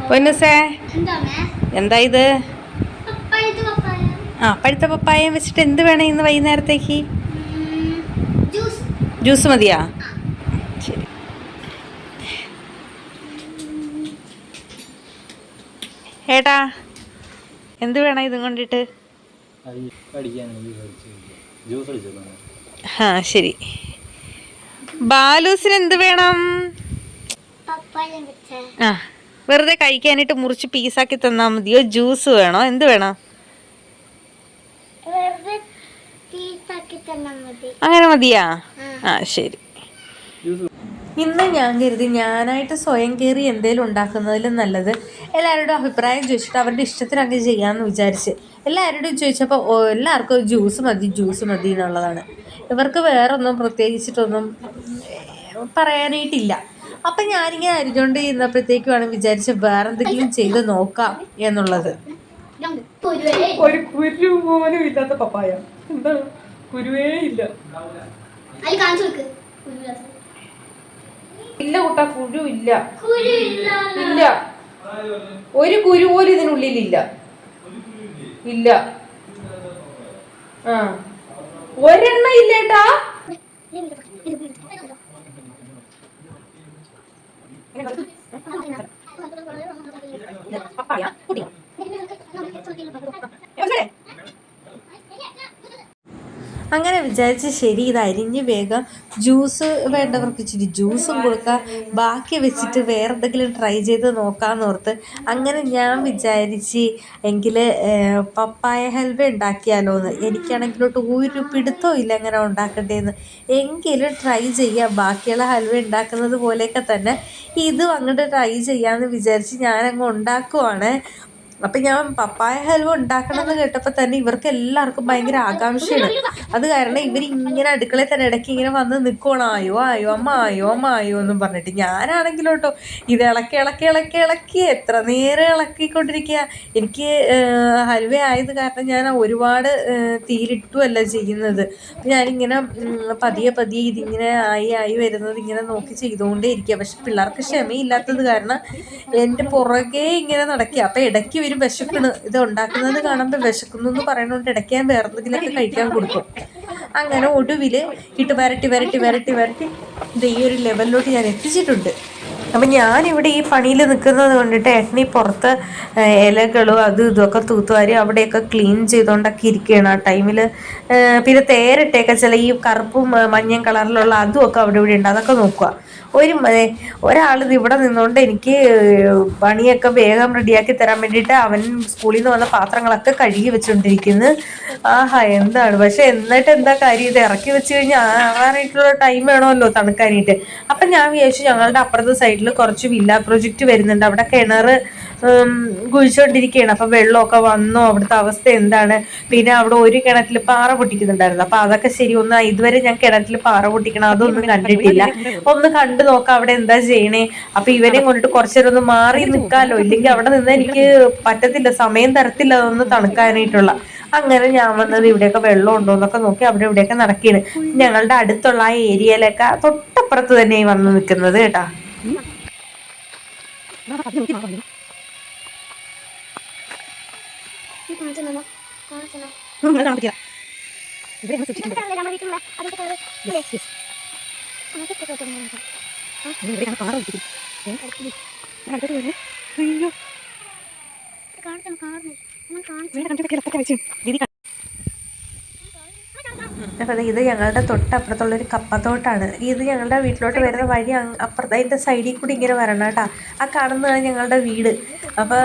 പൊന്നുസേ, എന്താ ഇത്? പഴുത്ത പപ്പായം വെച്ചിട്ട് എന്ത് വേണം ഇന്ന് വൈകുന്നേരത്തേക്ക്? ജ്യൂസ് മതിയാ? ശരി. ഏട്ടാ, എന്ത് വേണം ഇതും കൊണ്ടിട്ട്? ശരി. ബാലൂസിന് എന്ത് വേണം? വെറുതെ കഴിക്കാനായിട്ട് മുറിച്ച് പീസാക്കി തന്നാ മതിയോ? ജ്യൂസ് വേണോ? എന്ത് വേണം? അങ്ങനെ മതിയാ? ശരി. ഇന്ന് ഞാൻ കരുതി ഞാനായിട്ട് സ്വയം കയറി എന്തെങ്കിലും ഉണ്ടാക്കുന്നതിലും നല്ലത് എല്ലാവരോടും അഭിപ്രായം ചോദിച്ചിട്ട് അവരുടെ ഇഷ്ടത്തിന് അങ്ങ് ചെയ്യാമെന്ന് വിചാരിച്ച് എല്ലാവരോടും ചോദിച്ചപ്പോൾ എല്ലാവർക്കും ജ്യൂസ് മതി എന്നുള്ളതാണ്. ഇവർക്ക് വേറൊന്നും പ്രത്യേകിച്ചിട്ടൊന്നും പറയാനായിട്ടില്ല. അപ്പം ഞാനിങ്ങനെ അരിഞ്ഞുകൊണ്ട് ഇരുന്നപ്പോഴത്തേക്കുമാണ് വിചാരിച്ച് വേറെന്തെങ്കിലും ചെയ്ത് നോക്കാം എന്നുള്ളത്. ഒരു കുരു പോലും ഇല്ലാത്ത പപ്പായ. എന്താ കുരുവേ ഇല്ല. ഇല്ല കൂട്ടാ, കുരു ഇല്ല. ഇല്ല, ഒരു കുരു പോലും ഇതിനുള്ളിലില്ല. ഇല്ല. ഒരെണ്ണം ഇല്ലേട്ടാ. അങ്ങനെ വിചാരിച്ച് ശരി, ഇത് അരിഞ്ഞ് വേഗം ജ്യൂസ് വേണ്ടവർക്ക് ഇച്ചിരി ജ്യൂസും കൊടുക്കാം, ബാക്കി വെച്ചിട്ട് വേറെ എന്തെങ്കിലും ട്രൈ ചെയ്ത് നോക്കാമെന്ന് ഓർത്ത് അങ്ങനെ ഞാൻ വിചാരിച്ച് എങ്കിൽ പപ്പായ ഹൽവ ഉണ്ടാക്കിയാലോന്ന്. എനിക്കാണെങ്കിലോട്ട് ഒരു പിടുത്തവും ഇല്ല എങ്ങനെ ഉണ്ടാക്കണ്ടേന്ന്. എങ്കിലും ട്രൈ ചെയ്യാം, ബാക്കിയുള്ള ഹൽവ ഉണ്ടാക്കുന്നത് പോലെയൊക്കെ തന്നെ ഇതും അങ്ങോട്ട് ട്രൈ ചെയ്യാമെന്ന് വിചാരിച്ച് ഞാനങ്ങ് ഉണ്ടാക്കുവാണ്. അപ്പം ഞാൻ പപ്പായ ഹൽവ ഉണ്ടാക്കണമെന്ന് കേട്ടപ്പോൾ തന്നെ ഇവർക്ക് എല്ലാവർക്കും ഭയങ്കര ആകാംക്ഷയാണ്. അത് കാരണം ഇവരിങ്ങനെ അടുക്കളയിൽ തന്നെ ഇടയ്ക്ക് ഇങ്ങനെ വന്ന് നിൽക്കണം, ആയോ അമ്മ എന്നും പറഞ്ഞിട്ട്. ഞാനാണെങ്കിലോട്ടോ ഇത് ഇളക്കി എത്ര നേരം ഇളക്കിക്കൊണ്ടിരിക്കുക. എനിക്ക് ഹൽവ ആയത് കാരണം ഞാൻ ഒരുപാട് തീയിലിട്ടുമല്ല ചെയ്യുന്നത്. ഞാനിങ്ങനെ പതിയെ ഇതിങ്ങനെ ആയി വരുന്നത് ഇങ്ങനെ നോക്കി ചെയ്തുകൊണ്ടേ ഇരിക്കുക. പക്ഷെ പിള്ളേർക്ക് ക്ഷമയില്ലാത്തത് കാരണം എൻ്റെ പുറകെ ഇങ്ങനെ നടക്കുക. അപ്പം ഇടയ്ക്ക് ഇവർ വിശക്കണ്, ഇത് ഉണ്ടാക്കുന്നത് കാണുമ്പോൾ വിശക്കുന്നു എന്ന് പറയുന്നതുകൊണ്ട് ഇടയ്ക്ക് ഞാൻ വേറെ എന്തെങ്കിലുമൊക്കെ കഴിക്കാൻ കൊടുക്കും. അങ്ങനെ ഒടുവിൽ ഇട്ട് വരട്ടി ഇത് ഈ ഒരു ലെവലിലോട്ട് ഞാൻ എത്തിച്ചിട്ടുണ്ട്. അപ്പം ഞാനിവിടെ ഈ പണിയിൽ നിൽക്കുന്നത് കൊണ്ടിട്ട് ഏട്ടനീ പുറത്ത് ഇലകളും ഇതൊക്കെ തൂത്തുവാരി അവിടെയൊക്കെ ക്ലീൻ ചെയ്തുകൊണ്ടൊക്കെ ഇരിക്കുകയാണ് ആ ടൈമിൽ. പിന്നെ തേരട്ടയൊക്കെ ചില ഈ കറുപ്പും മഞ്ഞയും കളറിലുള്ള അതുമൊക്കെ അവിടെ ഉണ്ട്, അതൊക്കെ നോക്കുക. ഒരാളിത് ഇവിടെ നിന്നുകൊണ്ട് എനിക്ക് പണിയൊക്കെ വേഗം റെഡിയാക്കി തരാൻ വേണ്ടിയിട്ട് അവൻ സ്കൂളിൽ നിന്ന് വന്ന പാത്രങ്ങളൊക്കെ കഴുകി വെച്ചുകൊണ്ടിരിക്കുന്നു. എന്താണ് പക്ഷെ എന്നിട്ട് എന്താ കാര്യം, ഇത് ഇറക്കി വെച്ച് കഴിഞ്ഞാൽ ആറാനായിട്ടുള്ള ടൈം വേണമല്ലോ തണുക്കാനായിട്ട്. അപ്പം ഞാൻ വിചാരിച്ചു ഞങ്ങളുടെ അപ്പുറത്തെ സൈഡിൽ കുറച്ച് വില്ല പ്രൊജക്റ്റ് വരുന്നുണ്ട്, അവിടെ കിണർ കുഴിച്ചുകൊണ്ടിരിക്കുകയാണ്. അപ്പം വെള്ളമൊക്കെ വന്നോ, അവിടുത്തെ അവസ്ഥ എന്താണ്, പിന്നെ അവിടെ ഒരു കിണറ്റിൽ പാറ പൊട്ടിക്കുന്നുണ്ടായിരുന്നു. അപ്പം അതൊക്കെ ശരി, ഇതുവരെ ഞാൻ കിണറ്റിൽ പാറ പൊട്ടിക്കണം അതൊന്നും കണ്ടിട്ടില്ല, ഒന്ന് കണ്ടു നോക്കാം അവിടെ എന്താ ചെയ്യണേ. അപ്പൊ ഇവനെയും കൊണ്ടിട്ട് കുറച്ചേരം ഒന്ന് മാറി നിൽക്കാമല്ലോ, ഇല്ലെങ്കിൽ അവിടെ നിന്ന് എനിക്ക് പറ്റത്തില്ല, സമയം തരത്തില്ല അതൊന്ന് തണുക്കാനായിട്ടുള്ള. അങ്ങനെ ഞാൻ വന്നത് ഇവിടെയൊക്കെ വെള്ളം ഉണ്ടോ എന്നൊക്കെ നോക്കി അവിടെ ഇവിടെയൊക്കെ നടക്കുകയാണ്. ഞങ്ങളുടെ അടുത്തുള്ള ആ ഏരിയയിലൊക്കെ തൊട്ടപ്പുറത്ത് തന്നെയായി വന്ന് നിൽക്കുന്നത് കേട്ടാ. അപ്പം ഇത് ഞങ്ങളുടെ തൊട്ടപ്പുറത്തുള്ളൊരു കപ്പത്തോട്ടാണ്. ഇത് ഞങ്ങളുടെ വീട്ടിലോട്ട് വരുന്ന വഴി അപ്പുറത്ത് അതിൻ്റെ സൈഡിൽ കൂടി ഇങ്ങനെ വരണം കേട്ടോ. ആ കാണുന്നതാണ് ഞങ്ങളുടെ വീട്. അപ്പോൾ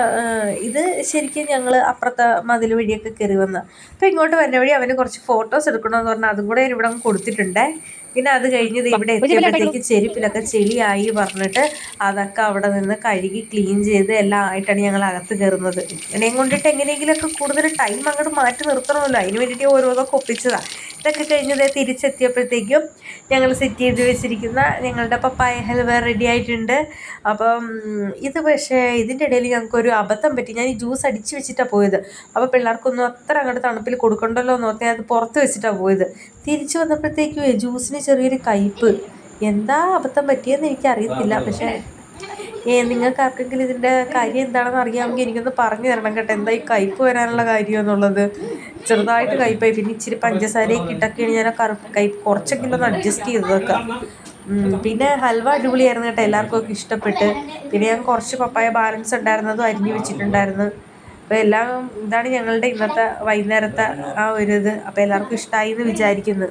ഇത് ശരിക്കും ഞങ്ങൾ അപ്പുറത്തെ മതിൽ വഴിയൊക്കെ കയറി വന്ന. അപ്പോൾ ഇങ്ങോട്ട് വരുന്ന വഴി അവന് കുറച്ച് ഫോട്ടോസ് എടുക്കണമെന്ന് പറഞ്ഞാൽ അതും കൂടെ ഇവിടെ കൊടുത്തിട്ടുണ്ട്. പിന്നെ അത് കഴിഞ്ഞത് ഇവിടെ എത്തിയപ്പോഴത്തേക്ക് ചെരുപ്പിലൊക്കെ ചെളിയായി പറഞ്ഞിട്ട് അതൊക്കെ അവിടെ നിന്ന് കഴുകി ക്ലീൻ ചെയ്ത് എല്ലാം ആയിട്ടാണ് ഞങ്ങൾ അകത്ത് കയറുന്നത്. എന്നെയും കൊണ്ടിട്ട് എങ്ങനെയെങ്കിലുമൊക്കെ കൂടുതൽ ടൈം അങ്ങോട്ട് മാറ്റി നിർത്തണമല്ലോ, അതിന് വേണ്ടിയിട്ട് ഓരോന്നൊക്കെ ഒപ്പിച്ചതാണ്. ഇതൊക്കെ കഴിഞ്ഞത് തിരിച്ചെത്തിയപ്പോഴത്തേക്കും ഞങ്ങൾ സെറ്റ് ചെയ്ത് വെച്ചിരിക്കുന്ന ഞങ്ങളുടെ പപ്പായ ഹൽവ റെഡി ആയിട്ടുണ്ട്. അപ്പം ഇത് പക്ഷേ ഇതിൻ്റെ ഇടയിൽ ഞങ്ങൾക്കൊരു അബദ്ധം പറ്റി. ഞാൻ ഈ ജ്യൂസ് അടിച്ച് വെച്ചിട്ടാണ് പോയത്. അപ്പോൾ പിള്ളേർക്കൊന്നും അത്ര അങ്ങോട്ട് തണുപ്പിൽ കൊടുക്കണ്ടല്ലോ എന്ന് ഓർത്ത് അത് പുറത്ത് വെച്ചിട്ടാണ് പോയത്. തിരിച്ചു വന്നപ്പോഴത്തേക്കും ജ്യൂസിന് ചെറിയൊരു കയ്പ്പ്. എന്താ അബദ്ധം പറ്റിയെന്ന് എനിക്കറിയത്തില്ല. പക്ഷേ നിങ്ങൾക്ക് ആർക്കെങ്കിലും ഇതിൻ്റെ കാര്യം എന്താണെന്ന് അറിയാമെങ്കിൽ എനിക്കൊന്ന് പറഞ്ഞു തരണം കേട്ടോ. എന്താ ഈ കയ്പ്പ് വരാനുള്ള കാര്യം എന്നുള്ളത്. ചെറുതായിട്ട് കയ്പ്പായി, പിന്നെ ഇച്ചിരി പഞ്ചസാരയൊക്കെ ഇട്ടൊക്കെയാണ് ഞാൻ ആ കയ്പ്പ് കുറച്ചെങ്കിലും ഒന്ന് അഡ്ജസ്റ്റ് ചെയ്തതൊക്കെ. പിന്നെ ഹൽവ അടിപൊളിയായിരുന്നു കേട്ടോ, എല്ലാവർക്കും ഒക്കെ ഇഷ്ടപ്പെട്ട്. പിന്നെ ഞാൻ കുറച്ച് പപ്പായ ബാലൻസ് ഉണ്ടായിരുന്നതും അരിഞ്ഞു വെച്ചിട്ടുണ്ടായിരുന്നു. അപ്പോൾ എല്ലാം ഇതാണ് ഞങ്ങളുടെ ഇന്നത്തെ വൈകുന്നേരത്തെ ആ ഒരു ഇത്. അപ്പോൾ എല്ലാവർക്കും ഇഷ്ടമായി എന്ന് വിചാരിക്കുന്നു.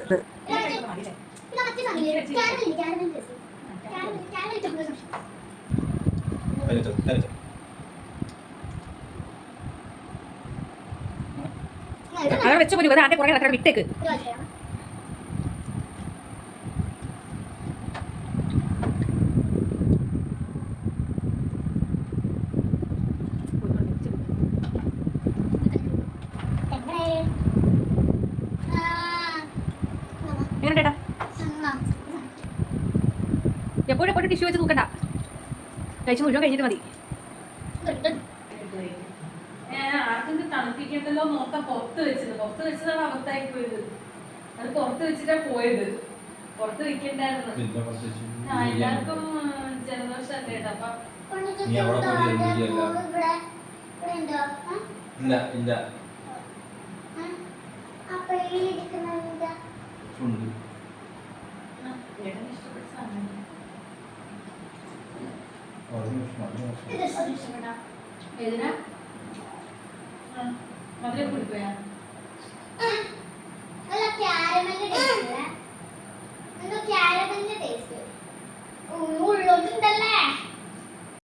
അങ്ങനെ വെച്ചു പോലും അതിൻ്റെ പുറകെ നടക്കാൻ വിട്ടേക്ക്. എങ്ങനെയാ എപ്പോഴും എപ്പോഴും ടിഷ്യൂ വെച്ച് നോക്കണ്ട, കഴിച്ച് മുഴുവൻ കഴിഞ്ഞിട്ട് മതി. ആർക്കും തണുപ്പിക്കണ്ടല്ലോ നോക്കാം. പുറത്ത് വെച്ചതാണ് അബദ്ധമായി പോയത്. അത് പുറത്ത് വെച്ചിട്ടാ പോയത്, പുറത്ത് വെക്കണ്ടായിരുന്നു. എല്ലാവർക്കും ജലദോഷമല്ലേ കേട്ടോ. അപ്പൊ മധുരം കുടിപ്പോയാ ഉള്ളോട്ടുണ്ടല്ലേ